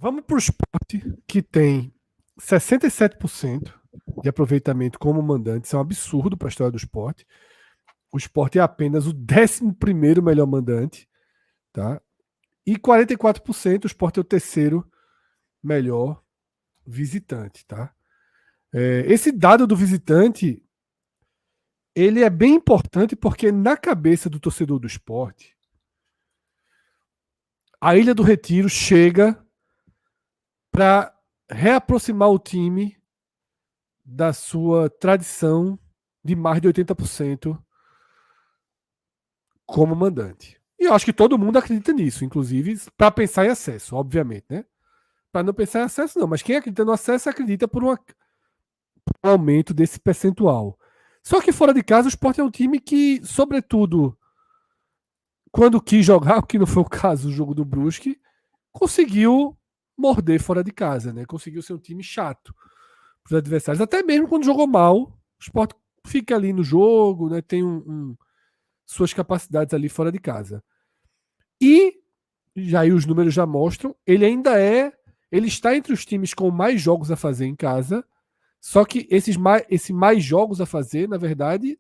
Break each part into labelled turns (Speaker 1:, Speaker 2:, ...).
Speaker 1: Vamos para o Sport, que tem 67% de aproveitamento como mandante. Isso é um absurdo para a história do Sport. O Sport é apenas o 11º melhor mandante, tá? E 44% o Sport é o terceiro melhor visitante, tá? Esse dado do visitante, ele é bem importante porque na cabeça do torcedor do Sport, a Ilha do Retiro chega para reaproximar o time da sua tradição de mais de 80% como mandante. E eu acho que todo mundo acredita nisso, inclusive para pensar em acesso, obviamente, né? Para não pensar em acesso, não, mas quem acredita no acesso acredita por um aumento desse percentual. Só que fora de casa, o Sport é um time que, sobretudo, quando quis jogar, o que não foi o caso do jogo do Brusque, conseguiu morder fora de casa, né? Conseguiu ser um time chato para os adversários. Até mesmo quando jogou mal, o Sport fica ali no jogo, né? Tem suas capacidades ali fora de casa. E já aí os números já mostram, ele está entre os times com mais jogos a fazer em casa. Só que esse mais jogos a fazer, na verdade,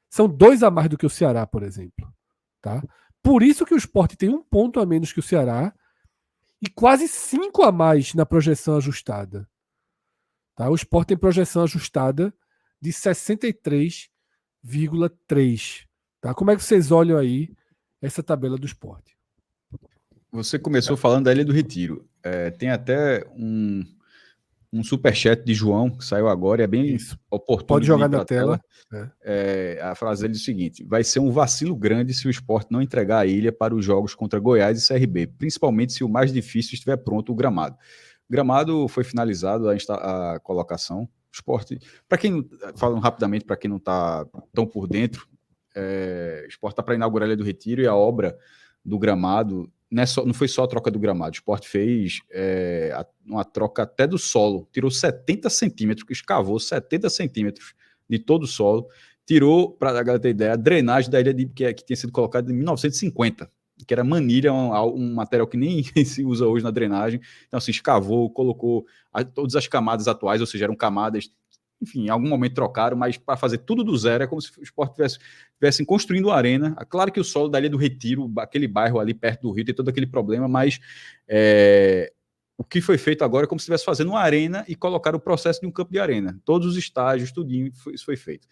Speaker 1: são 2 a mais do que o Ceará, por exemplo. Tá? Por isso que o Sport tem 1 ponto a menos que o Ceará e quase 5 a mais na projeção ajustada. Tá? O Sport tem projeção ajustada de 63,3. Tá? Como é que vocês olham aí essa tabela do Sport?
Speaker 2: Você começou falando da Ilha do Retiro. Tem até um superchat de João, que saiu agora, e é bem oportuno.
Speaker 1: Pode jogar na tela.
Speaker 2: A frase dele é o seguinte: vai ser um vacilo grande se o Sport não entregar a ilha para os jogos contra Goiás e CRB, principalmente se o mais difícil estiver pronto, o gramado. O gramado foi finalizado a colocação. O Sport, falando rapidamente, para quem não está tão por dentro, o Sport está para inaugurar a Ilha do Retiro e a obra do gramado não foi só a troca do gramado. O Sport fez uma troca até do solo, tirou 70 centímetros, escavou 70 centímetros de todo o solo, tirou, para a galera ter ideia, a drenagem da ilha que tinha sido colocada em 1950, que era manilha, um material que nem se usa hoje na drenagem. Então, assim, escavou, colocou todas as camadas atuais, ou seja, eram camadas, enfim, em algum momento trocaram, mas para fazer tudo do zero, é como se o Sport tivessem construindo a arena. Claro que o solo da Ilha do Retiro, aquele bairro ali perto do Rio, tem todo aquele problema, mas o que foi feito agora é como se estivesse fazendo uma arena e colocar o processo de um campo de arena. Todos os estágios, tudinho, isso foi feito.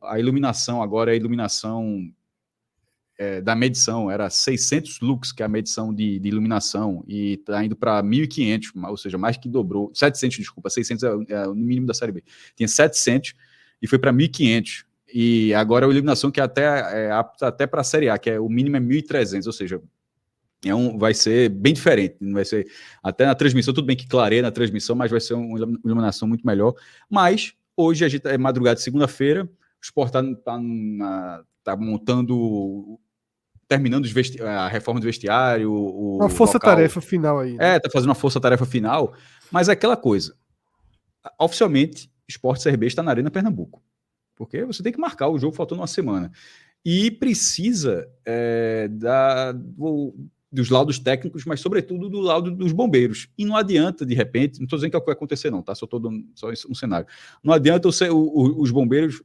Speaker 2: A iluminação agora é a iluminação da medição, era 600 lux, que é a medição de iluminação, e está indo para 1.500, ou seja, mais que dobrou, 700, desculpa, 600 é o mínimo da Série B. Tinha 700 e foi para 1.500. E agora a iluminação que é apta até para a Série A, que o mínimo é 1.300, ou seja, vai ser bem diferente, não vai ser, até na transmissão, tudo bem que clareia na transmissão, mas vai ser uma iluminação muito melhor. Mas hoje a gente é madrugada de segunda-feira, o Sport está montando, terminando a reforma do vestiário,
Speaker 1: uma força-tarefa final aí.
Speaker 2: Né? Tá fazendo uma força-tarefa final, mas é aquela coisa, oficialmente, Sport CRB está na Arena Pernambuco, porque você tem que marcar o jogo faltando uma semana, e precisa dos laudos técnicos, mas sobretudo do laudo dos bombeiros, e não adianta, de repente, não estou dizendo que é o que vai acontecer não, tá? Só estou dando só um cenário, não adianta os bombeiros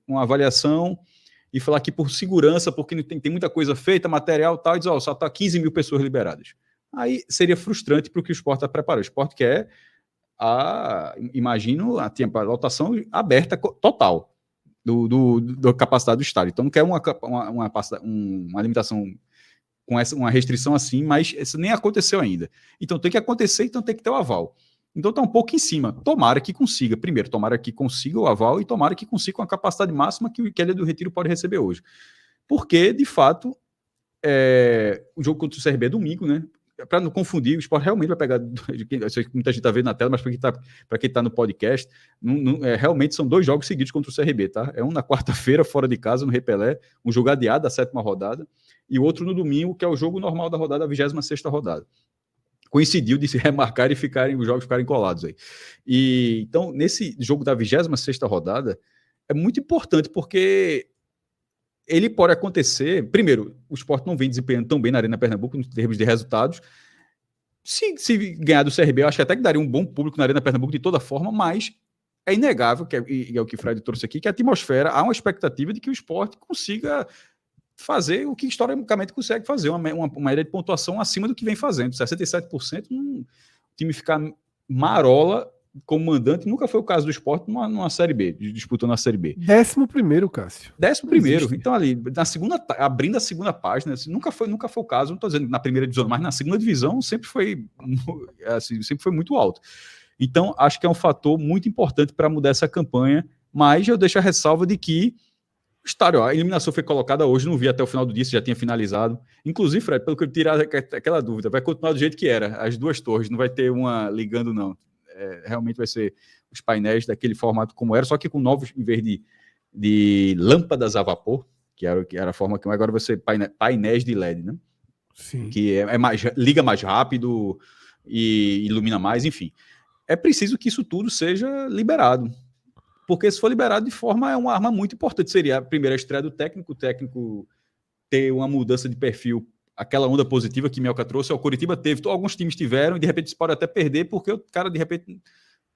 Speaker 2: uma avaliação e falar que por segurança, porque tem muita coisa feita, material e tal, e dizer, só está 15 mil pessoas liberadas. Aí seria frustrante para o que o Sport está preparando. O Sport quer, imagino, a lotação aberta total da capacidade do estádio. Então não quer uma limitação com uma restrição assim, mas isso nem aconteceu ainda. Então tem que acontecer, então tem que ter o aval. Então está um pouco em cima. Tomara que consiga. Primeiro, tomara que consiga o aval e tomara que consiga com a capacidade máxima que a Ilha do Retiro pode receber hoje. Porque, de fato, o jogo contra o CRB é domingo, né? Para não confundir, o Sport realmente vai pegar. Eu sei que muita gente está vendo na tela, mas para quem está no podcast, realmente são 2 jogos seguidos contra o CRB, tá? É um na quarta-feira, fora de casa, no Repelé, um jogo adiado da 7ª rodada, e outro no domingo, que é o jogo normal da rodada, a 26ª rodada. Coincidiu de se remarcar e os jogos ficarem colados aí. Então, nesse jogo da 26ª rodada, é muito importante, porque ele pode acontecer. Primeiro, o Sport não vem desempenhando tão bem na Arena Pernambuco, em termos de resultados, Se ganhar do CRB, eu acho que até que daria um bom público na Arena Pernambuco de toda forma, mas é inegável, e é o que o Fred trouxe aqui, que a atmosfera, há uma expectativa de que o Sport consiga fazer o que historicamente consegue fazer, uma média de pontuação acima do que vem fazendo. 67%, o time ficar marola como mandante, nunca foi o caso do Sport numa Série B, disputando a Série B.
Speaker 1: 11º, Cássio.
Speaker 2: 11º, então ali, abrindo a segunda página, assim, nunca foi o caso, não estou dizendo na primeira divisão, mas na segunda divisão sempre foi muito alto. Então, acho que é um fator muito importante para mudar essa campanha, mas eu deixo a ressalva de que a eliminação foi colocada hoje, não vi até o final do dia, se já tinha finalizado. Inclusive, Fred, pelo que eu tirar aquela dúvida, vai continuar do jeito que era, as duas torres, não vai ter uma ligando, não. Realmente vai ser os painéis daquele formato como era, só que com novos, em vez de lâmpadas a vapor, que era a forma que agora vai ser painéis de LED, né?
Speaker 1: Sim.
Speaker 2: Que liga mais rápido e ilumina mais, enfim. É preciso que isso tudo seja liberado. Porque se for liberado de forma, é uma arma muito importante. Seria a primeira estreia do técnico, o técnico ter uma mudança de perfil, aquela onda positiva que Minhoca trouxe. O Coritiba teve, alguns times tiveram, e de repente se pode até perder, porque o cara, de repente,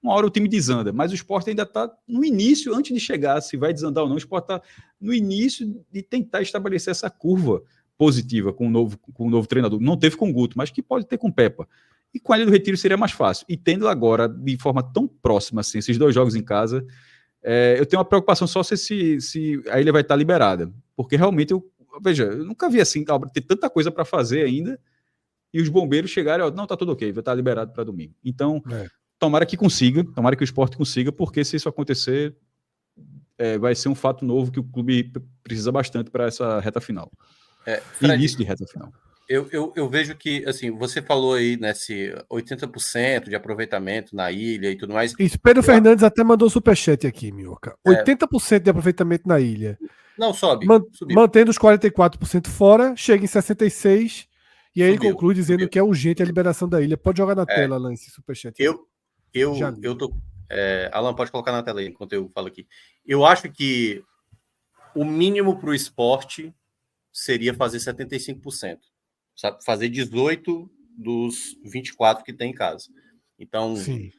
Speaker 2: uma hora o time desanda. Mas o Sport ainda está no início, antes de chegar, se vai desandar ou não, o Sport está no início de tentar estabelecer essa curva positiva com o novo treinador. Não teve com o Guto, mas que pode ter com o Pepa. E com a Ilha do Retiro seria mais fácil. E tendo agora, de forma tão próxima, assim, esses 2 jogos em casa, eu tenho uma preocupação só se a ilha vai estar liberada. Porque realmente, eu nunca vi assim, ter tanta coisa para fazer ainda, e os bombeiros chegarem, não, tá tudo ok, vai estar liberado para domingo. Então, tomara que consiga, tomara que o Sport consiga, porque se isso acontecer, vai ser um fato novo que o clube precisa bastante para essa reta final.
Speaker 3: Fred,
Speaker 2: início de reta final.
Speaker 3: Eu vejo que, assim, você falou aí nesse 80% de aproveitamento na ilha e tudo mais.
Speaker 1: Isso, Pedro Fernandes até mandou superchat aqui, Minhoca. 80% de aproveitamento na ilha.
Speaker 3: Não, sobe.
Speaker 1: Mantendo os 44% fora, chega em 66%, e aí ele conclui dizendo que é urgente a liberação da ilha. Pode jogar na tela lá esse superchat.
Speaker 3: Eu tô... Alan, pode colocar na tela aí, enquanto eu falo aqui. Eu acho que o mínimo para o esporte seria fazer 75%. Sabe? Fazer 18 dos 24 que tem em casa. Então, sim,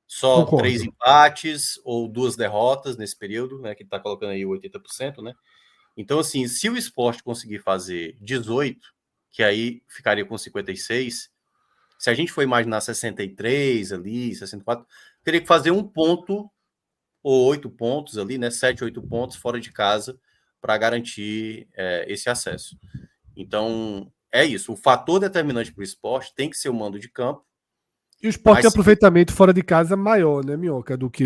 Speaker 3: só concordo. 3 empates ou 2 derrotas nesse período, né? Que está colocando aí o 80%, né? Então, assim, se o esporte conseguir fazer 18, que aí ficaria com 56, se a gente for imaginar 63 ali, 64, teria que fazer 1 ponto ou 8 pontos ali, né? 7, 8 pontos fora de casa para garantir esse acesso. Então, é isso. O fator determinante para o esporte tem que ser o mando de campo.
Speaker 1: E o esporte tem aproveitamento fora de casa maior, né, Minhoca? Do que.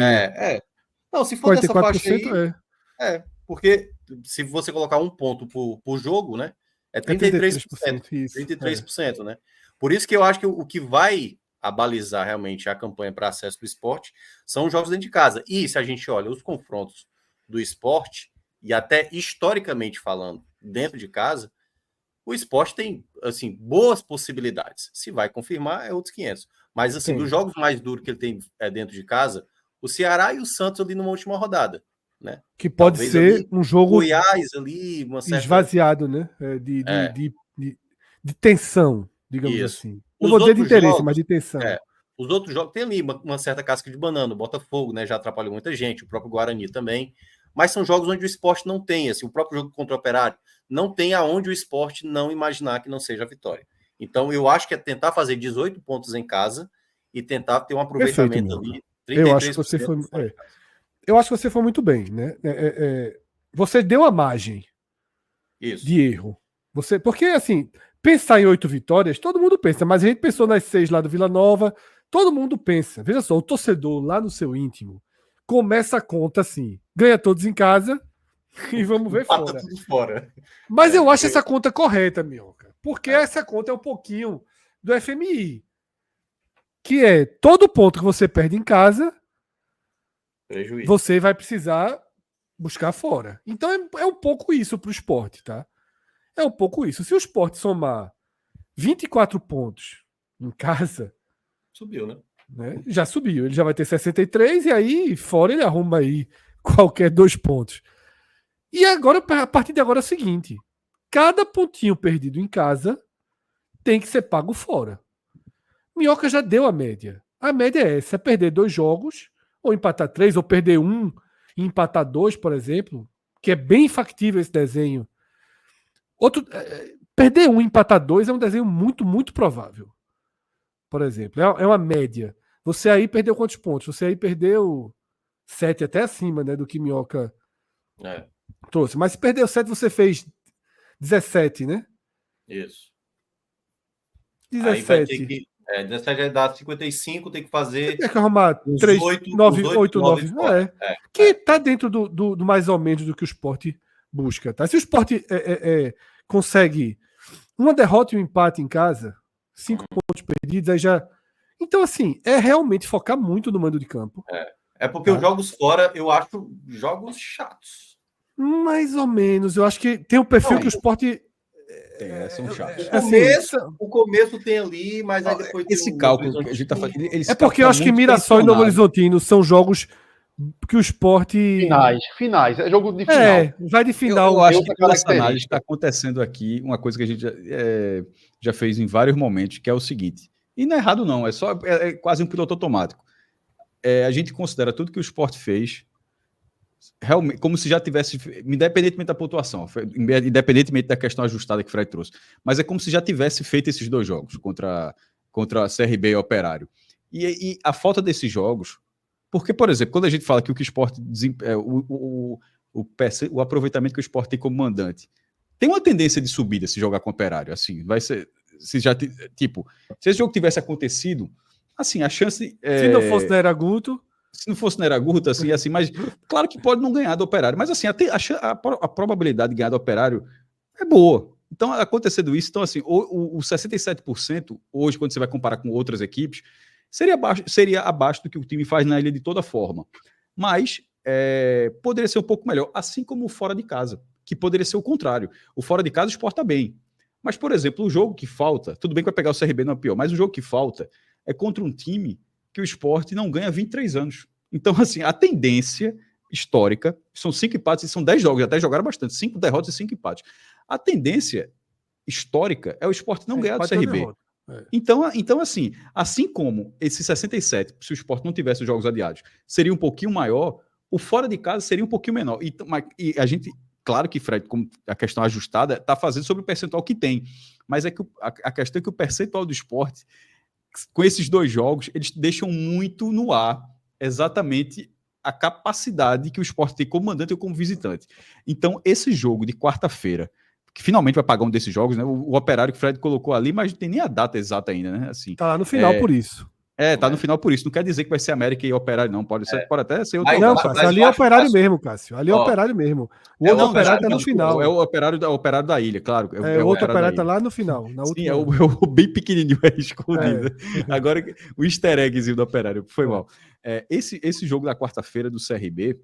Speaker 3: Não, se for dessa faixa aí. Porque se você colocar 1 ponto por jogo, né? É 33%. 33%, né? Por isso que eu acho que o que vai abalizar realmente a campanha para acesso do esporte são os jogos dentro de casa. E se a gente olha os confrontos do esporte, e até historicamente falando, dentro de casa, o esporte tem, assim, boas possibilidades. Se vai confirmar, é outros 500. Mas, assim, dos jogos mais duros que ele tem dentro de casa, o Ceará e o Santos ali numa última rodada, né?
Speaker 1: Que pode talvez ser ali, um jogo
Speaker 3: Goiás ali, uma certa...
Speaker 1: esvaziado, né? De tensão, digamos assim. Não
Speaker 3: Os
Speaker 1: vou dizer de interesse,
Speaker 3: jogos,
Speaker 1: mas de tensão.
Speaker 3: Os outros jogos tem ali uma certa casca de banana. O Botafogo, né? Já atrapalhou muita gente, o próprio Guarani também. Mas são jogos onde o esporte não tem, assim, o próprio jogo contra o Operário não tem aonde o esporte não imaginar que não seja a vitória. Então, eu acho que é tentar fazer 18 pontos em casa e tentar ter um aproveitamento ali. 33%.
Speaker 1: Eu acho que você foi, eu acho que você foi muito bem, né? Você deu a margem de erro. Porque, assim, pensar em 8 vitórias, todo mundo pensa, mas a gente pensou nas 6 lá do Vila Nova, todo mundo pensa. Veja só, o torcedor lá no seu íntimo começa a conta assim, ganha todos em casa e vamos ver fora.
Speaker 3: Tudo fora.
Speaker 1: Mas eu acho essa conta correta, Minhoca, porque essa conta é um pouquinho do FMI, que é todo ponto que você perde em casa, prejuízo, você vai precisar buscar fora. Então é um pouco isso para o esporte, tá? É um pouco isso. Se o esporte somar 24 pontos em casa,
Speaker 3: subiu, né?
Speaker 1: Já subiu. Ele já vai ter 63 e aí fora ele arruma aí qualquer 2 pontos. E agora, a partir de agora é o seguinte: cada pontinho perdido em casa tem que ser pago fora. Minhoca já deu a média. A média é essa: é perder 2 jogos, ou empatar 3, ou perder 1 e empatar 2, por exemplo, que é bem factível esse desenho. Perder 1 e empatar 2 é um desenho muito, muito provável. Por exemplo, é uma média. Você aí perdeu quantos pontos? Você aí perdeu 7, até acima, né, do que Minhoca trouxe. Mas se perdeu 7, você fez 17, né?
Speaker 3: Isso.
Speaker 1: 17.
Speaker 3: Aí vai ter que... 17 dá 55, tem que fazer...
Speaker 1: Tem que arrumar 3, 8, 9. Que tá dentro do mais ou menos do que o Sport busca. Tá? Se o Sport consegue uma derrota e um empate em casa, 5 pontos perdidos, aí já... Então, assim, é realmente focar muito no mando de campo.
Speaker 3: É porque os jogos fora, eu acho jogos chatos.
Speaker 1: Mais ou menos. Eu acho que tem um perfil que o Sport...
Speaker 2: são chatos.
Speaker 3: O começo tem ali, mas aí depois
Speaker 2: esse
Speaker 3: tem
Speaker 2: cálculo que a gente tá fazendo.
Speaker 1: É porque eu acho que Mirassol e Novo Horizontino são jogos que o Sport...
Speaker 4: Finais. É jogo de final.
Speaker 1: Vai de final.
Speaker 2: Eu acho que pela essa análise está acontecendo aqui uma coisa que a gente já fez em vários momentos, que é o seguinte. E não é errado, não. É quase um piloto automático. A gente considera tudo que o Sport fez realmente como se já tivesse, independentemente da pontuação, independentemente da questão ajustada que o Fred trouxe, mas é como se já tivesse feito esses 2 jogos contra a CRB e Operário. E a falta desses jogos, porque, por exemplo, quando a gente fala que o que o Sport o aproveitamento que o Sport tem como mandante tem uma tendência de subida se jogar com o Operário, assim, vai ser, se esse jogo tivesse acontecido, assim, a chance...
Speaker 1: Se não fosse na Era Guto...
Speaker 2: Se não fosse na Era Guto, assim, mas claro que pode não ganhar do Operário, mas assim, a probabilidade de ganhar do Operário é boa. Então, acontecendo isso, então assim, o 67% hoje, quando você vai comparar com outras equipes, seria abaixo do que o time faz na Ilha de toda forma. Mas poderia ser um pouco melhor, assim como o fora de casa, que poderia ser o contrário. O fora de casa exporta bem. Mas, por exemplo, o jogo que falta, tudo bem que vai pegar o CRB, não é pior, mas o jogo que falta é contra um time que o Sport não ganha há 23 anos. Então, assim, a tendência histórica, são 5 empates e são 10 jogos, até jogaram bastante, 5 derrotas e 5 empates. A tendência histórica é o Sport não ganhar do CRB. Então, assim como esse 67, se o Sport não tivesse os jogos adiados, seria um pouquinho maior, o fora de casa seria um pouquinho menor. E a gente, claro que Fred, como a questão ajustada, está fazendo sobre o percentual que tem, mas é que a questão é que o percentual do Sport, com esses 2 jogos, eles deixam muito no ar exatamente a capacidade que o Sport tem como mandante ou como visitante. Então, esse jogo de quarta-feira, que finalmente vai pagar um desses jogos, né? O Operário que o Fred colocou ali, mas não tem nem a data exata ainda, né? Assim,
Speaker 1: tá lá no final por isso.
Speaker 2: Tá no final por isso. Não quer dizer que vai ser América e Operário, não. Pode até ser outro.
Speaker 1: Não, Cássio, ali é Operário mesmo, Cássio. Ali é Operário mesmo. O outro Operário tá no final.
Speaker 2: É o Operário da Ilha, claro.
Speaker 1: O outro Operário tá lá no final.
Speaker 2: Sim, é o bem pequenininho, escondido. Agora, o easter eggzinho do Operário. Foi mal. Esse jogo da quarta-feira do CRB,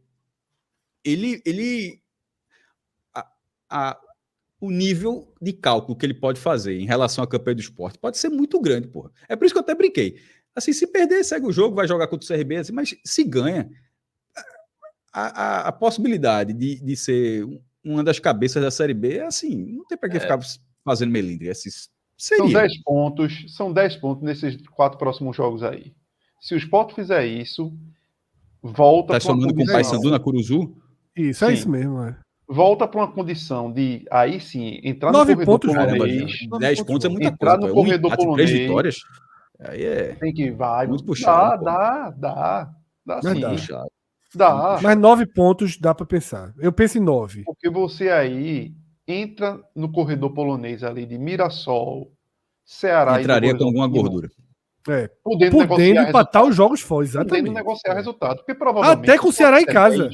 Speaker 2: o nível de cálculo que ele pode fazer em relação à campanha do Sport pode ser muito grande, porra. É por isso que eu até brinquei. Assim, se perder, segue o jogo, vai jogar contra o CRB, assim, mas se ganha, a possibilidade de ser uma das cabeças da Série B é assim, não tem para que ficar fazendo melindre.
Speaker 4: Seria. São 10 pontos nesses 4 próximos jogos aí. Se o Sport fizer isso, volta
Speaker 2: para uma condição... com o Paysandu na Curuzu?
Speaker 1: Isso, é isso mesmo,
Speaker 4: Volta para uma condição de, aí sim, entrar
Speaker 1: 9
Speaker 4: no corredor
Speaker 1: pontos,
Speaker 4: polonês.
Speaker 2: 10 pontos é muita
Speaker 4: entrar
Speaker 2: coisa.
Speaker 4: No corredor polonês,
Speaker 2: 3 vitórias. Aí
Speaker 4: tem que vai.
Speaker 2: Muito puxado.
Speaker 4: Dá sim.
Speaker 1: Dá. Mas 9 pontos dá para pensar. Eu penso em 9.
Speaker 4: Porque você aí entra no corredor polonês ali de Mirassol, Ceará
Speaker 2: entraria com alguma gordura.
Speaker 4: Podendo
Speaker 1: empatar os jogos fora, exatamente.
Speaker 4: Podendo negociar resultado. Porque provavelmente.
Speaker 1: Até com o Ceará em casa.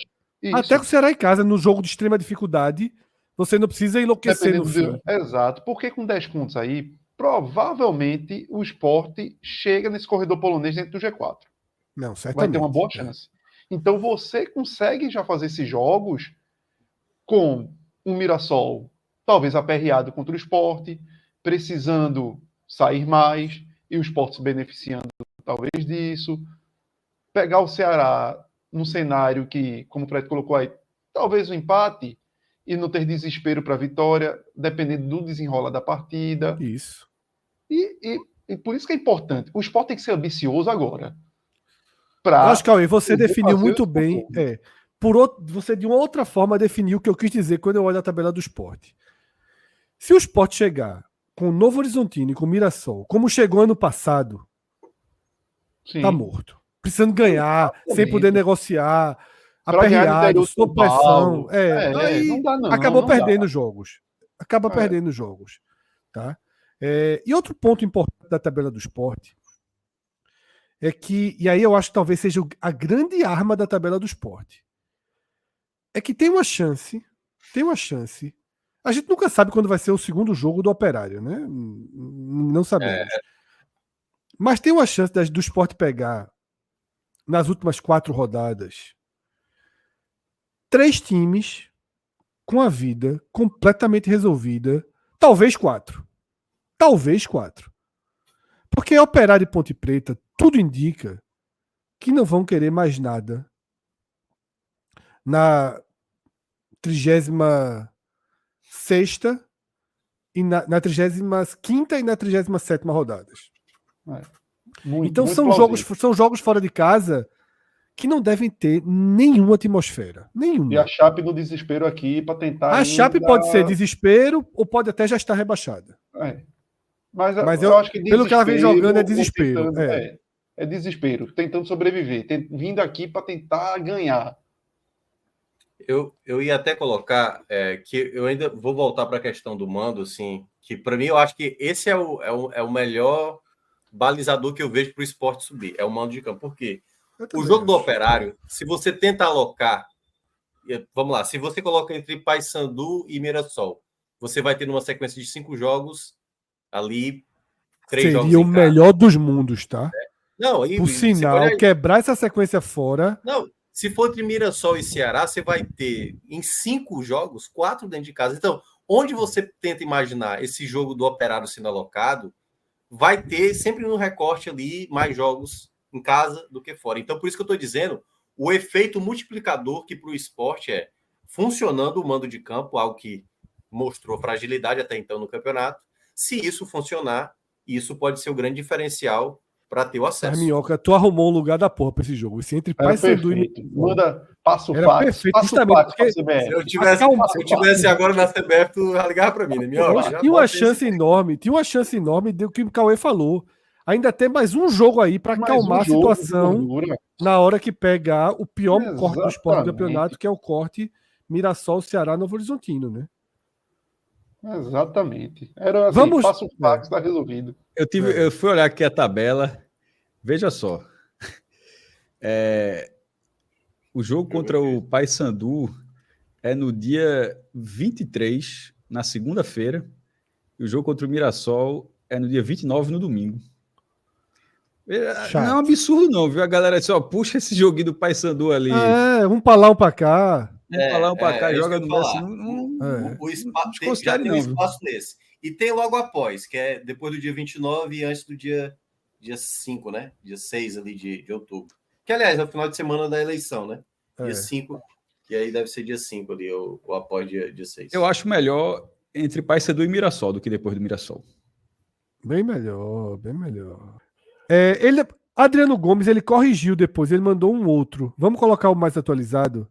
Speaker 1: Até com o Ceará em casa, no jogo de extrema dificuldade, você não precisa enlouquecer no fim.
Speaker 4: Exato. Porque com 10 pontos aí, provavelmente o Sport chega nesse corredor polonês dentro do G4.
Speaker 1: Não, certamente.
Speaker 4: Vai ter uma boa chance. Então você consegue já fazer esses jogos com um Mirassol, talvez aperreado contra o Sport, precisando sair mais, e o Sport se beneficiando talvez disso. Pegar o Ceará num cenário que, como o Fred colocou aí, talvez um empate e não ter desespero para a vitória, dependendo do desenrolar da partida.
Speaker 1: Isso.
Speaker 4: E e por isso que é importante. O Sport tem que ser ambicioso agora.
Speaker 1: Eu acho que, Cauê, você definiu muito bem. Você, de uma outra forma, definiu o que eu quis dizer quando eu olho a tabela do Sport. Se o Sport chegar com o Novo Horizontino e com o Mirassol, como chegou ano passado, tá morto. Precisando ganhar, sem poder negociar, aperreado, sob pressão. Aí
Speaker 4: não dá, não,
Speaker 1: acabou
Speaker 4: não
Speaker 1: perdendo
Speaker 4: dá.
Speaker 1: jogos. Acaba perdendo jogos. Tá? E outro ponto importante da tabela do Sport é que, e aí eu acho que talvez seja a grande arma da tabela do Sport, é que tem uma chance. A gente nunca sabe quando vai ser o segundo jogo do Operário, né? Não sabemos. Mas tem uma chance do Sport pegar, nas últimas 4 rodadas, 3 times com a vida completamente resolvida. Talvez 4. Porque Operário e Ponte Preta, tudo indica que não vão querer mais nada na 36ª e na 35ª e na 37ª rodadas. Então são jogos fora de casa que não devem ter nenhuma atmosfera. Nenhuma.
Speaker 4: E a Chape no desespero aqui para tentar.
Speaker 1: A Chape pode ser desespero ou pode até já estar rebaixada.
Speaker 4: Mas eu acho que
Speaker 1: pelo que ela vem jogando é desespero.
Speaker 4: É desespero, tentando sobreviver, vindo aqui para tentar ganhar.
Speaker 3: Eu ia até colocar que eu ainda vou voltar para a questão do mando, assim, que para mim eu acho que esse é o melhor balizador que eu vejo para o Sport subir, é o mando de campo. Por quê? O jogo do Operário, se você tenta alocar, vamos lá, se você coloca entre Paysandu e Mirassol, você vai ter numa sequência de 5 jogos ali, 3 jogos em casa.
Speaker 1: Seria o melhor dos mundos, tá?
Speaker 3: Não,
Speaker 1: por sinal, quebrar essa sequência fora...
Speaker 3: Não, se for entre Mirassol e Ceará, você vai ter em 5 jogos, 4 dentro de casa. Então, onde você tenta imaginar esse jogo do Operário sendo alocado, vai ter sempre no recorte ali mais jogos em casa do que fora. Então, por isso que eu estou dizendo, o efeito multiplicador que para o esporte é funcionando o mando de campo, algo que mostrou fragilidade até então no campeonato. Se isso funcionar, isso pode ser o grande diferencial para ter o acesso.
Speaker 1: Minhoca, tu arrumou um lugar da porra para esse jogo. Isso entre Paysandu e
Speaker 4: manda passo
Speaker 1: fax.
Speaker 3: Se eu tivesse agora na CBF, tu ligava para mim, né? Minhoca,
Speaker 1: tinha uma chance enorme do que o Cauê falou. Ainda tem mais um jogo aí para acalmar a situação na hora que pegar o pior corte do Sport do campeonato, que é o corte Mirassol, Ceará, Novo Horizontino, né?
Speaker 4: Exatamente. Era assim, passa o fax, está resolvido.
Speaker 2: Eu fui olhar aqui a tabela. Veja só. O jogo contra o Paysandu é no dia 23, na segunda-feira. E o jogo contra o Mirassol é no dia 29, no domingo. Chato. Não é um absurdo, não, viu? A galera disse, puxa esse joguinho do Paysandu ali.
Speaker 1: Um pra lá, um pra cá.
Speaker 2: Um pra cá, joga no Messi.
Speaker 3: O espaço, já tem um espaço nesse. E tem logo após, que é depois do dia 29 e antes do dia 5, né? Dia 6 ali de outubro. Que, aliás, é o final de semana da eleição, né? Dia 5, e aí deve ser dia 5 ali, o após dia 6.
Speaker 2: Eu acho melhor entre Paysandu e Mirassol do que depois do Mirassol.
Speaker 1: Bem melhor. Adriano Gomes, ele corrigiu depois, ele mandou um outro. Vamos colocar o mais atualizado?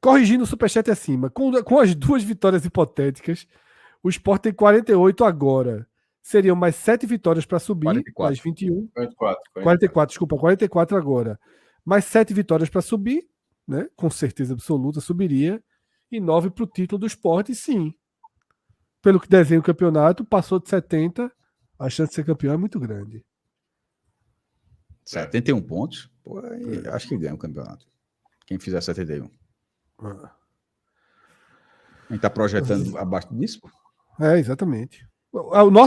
Speaker 1: Corrigindo o superchat acima. Com as 2 vitórias hipotéticas, o Sport tem 48 agora. Seriam mais 7 vitórias para subir,
Speaker 2: 44.
Speaker 1: mais 21.
Speaker 3: 44
Speaker 1: agora. Mais 7 vitórias para subir, né? Com certeza absoluta subiria. E 9 para o título do Sport, e sim. Pelo que desenha o campeonato, passou de 70, a chance de ser campeão é muito grande.
Speaker 2: 71 pontos? Pô, acho que ganha o campeonato. Quem fizer 71. A gente está projetando abaixo disso?
Speaker 1: Exatamente.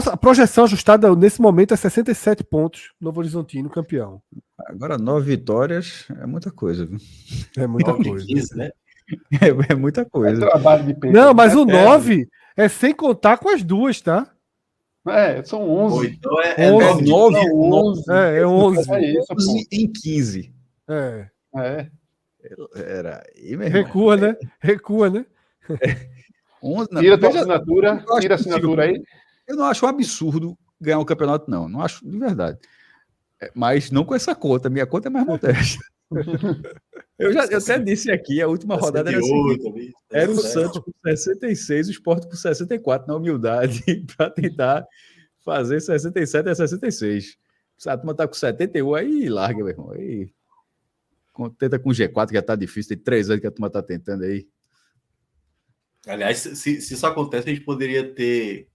Speaker 1: A projeção ajustada nesse momento é 67 pontos, Novo Horizontino, campeão.
Speaker 2: Agora, 9 vitórias é muita coisa, viu?
Speaker 1: É muita coisa.
Speaker 3: 15, né?
Speaker 2: É muita coisa.
Speaker 1: Não, mas o 9 é sem contar com as 2, tá?
Speaker 4: São 11.
Speaker 3: Então
Speaker 2: 11.
Speaker 1: É 11.
Speaker 4: É isso,
Speaker 2: 11 em 15.
Speaker 1: Era
Speaker 2: aí, meu irmão.
Speaker 1: Recua, né?
Speaker 4: 11, tira tua assinatura. Tira a assinatura aí.
Speaker 2: Eu não acho um absurdo ganhar um campeonato, não. Não acho de verdade. Mas não com essa conta. Minha conta é mais modesta. Eu até disse aqui, a última rodada era a seguinte, era o Santos com 66, o Sport com 64, na humildade, para tentar fazer 67 a 66. Se a turma tá com 71, aí larga, meu irmão. Aí tenta com o G4, que já tá difícil, tem 3 anos que a turma tá tentando aí.
Speaker 3: Aliás, se isso acontece, a gente poderia ter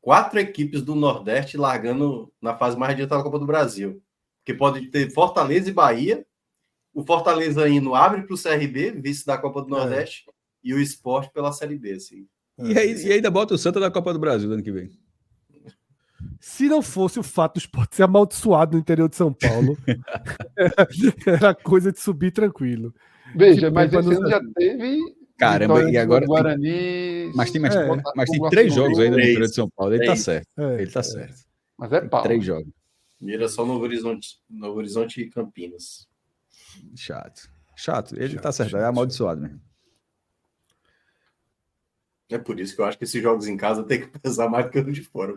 Speaker 3: 4 equipes do Nordeste largando na fase mais adiantada da Copa do Brasil. Porque pode ter Fortaleza e Bahia. O Fortaleza indo abre para o CRB, vice da Copa do Nordeste, e o Sport pela Série B. Assim.
Speaker 2: E ainda bota o Santa da Copa do Brasil no ano que vem.
Speaker 1: Se não fosse o fato do Sport ser amaldiçoado no interior de São Paulo, era coisa de subir tranquilo.
Speaker 4: Veja, mas esse ano já teve.
Speaker 2: Caramba, e agora.
Speaker 4: Guarani.
Speaker 2: Mas tem 3 jogos ainda no interior de São Paulo. Ele tá certo. Ele tá certo.
Speaker 4: Mas é pau.
Speaker 2: 3 jogos.
Speaker 3: Mirassol, Novo Horizonte e Campinas.
Speaker 2: Chato. Ele tá certo, é amaldiçoado mesmo.
Speaker 3: É por isso que eu acho que esses jogos em casa tem que pesar mais do que o de fora.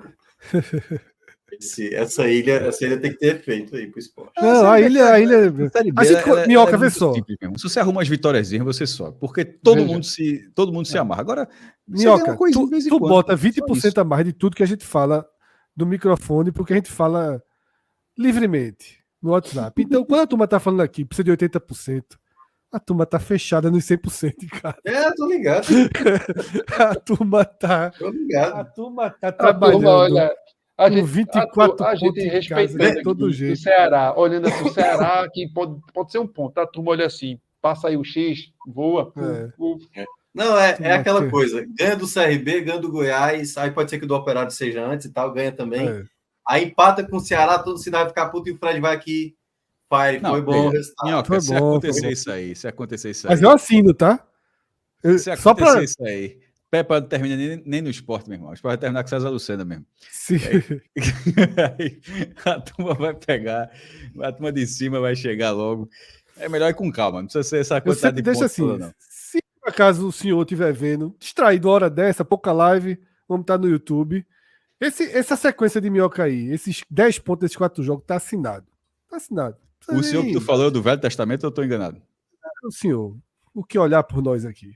Speaker 3: Essa ilha tem que ter efeito aí pro esporte.
Speaker 1: Não, a ilha. A gente, Minhoca, vê só.
Speaker 2: Se você arruma umas vitórias, você sobe. Porque todo mundo se amarra. Agora,
Speaker 1: Minhoca, tu bota 20% a mais de tudo que a gente fala do microfone, porque a gente fala livremente no WhatsApp. Então, quando a turma tá falando aqui, precisa de 80%, a turma tá fechada nos 100%, cara.
Speaker 3: Tô ligado.
Speaker 1: A turma tá.
Speaker 3: Tô ligado.
Speaker 1: A turma tá trabalhando.
Speaker 4: Olha,
Speaker 1: a gente, 24
Speaker 4: a gente respeitando
Speaker 1: todo jeito.
Speaker 4: O Ceará, olhando assim, o Ceará, que pode ser um ponto. A turma olha assim, passa aí o X, voa.
Speaker 3: Não, é aquela coisa. Ganha do CRB, ganha do Goiás, aí pode ser que o do Operário seja antes e tal, ganha também. Aí empata com o Ceará, todo mundo vai ficar puto e o Fred vai aqui. Pai, foi bom.
Speaker 2: Minhoca, se acontecer isso aí.
Speaker 1: Mas eu assino, tá?
Speaker 2: Se acontecer isso aí. Pepa não termina nem no Sport, meu irmão. O Sport vai terminar com César Lucena mesmo.
Speaker 1: Sim.
Speaker 2: Aí a turma vai pegar, a turma de cima vai chegar logo. É melhor ir com calma, não precisa ser essa quantidade de pontos
Speaker 1: assim,
Speaker 2: toda, não.
Speaker 1: Se por acaso o senhor estiver vendo, distraído hora dessa, pouca live, vamos estar no YouTube. Essa sequência de Minhoca aí, esses 10 pontos desses 4 jogos, tá assinado. Tá assinado.
Speaker 2: O senhor que tu falou do Velho Testamento, eu tô enganado?
Speaker 1: O senhor, o que olhar por nós aqui?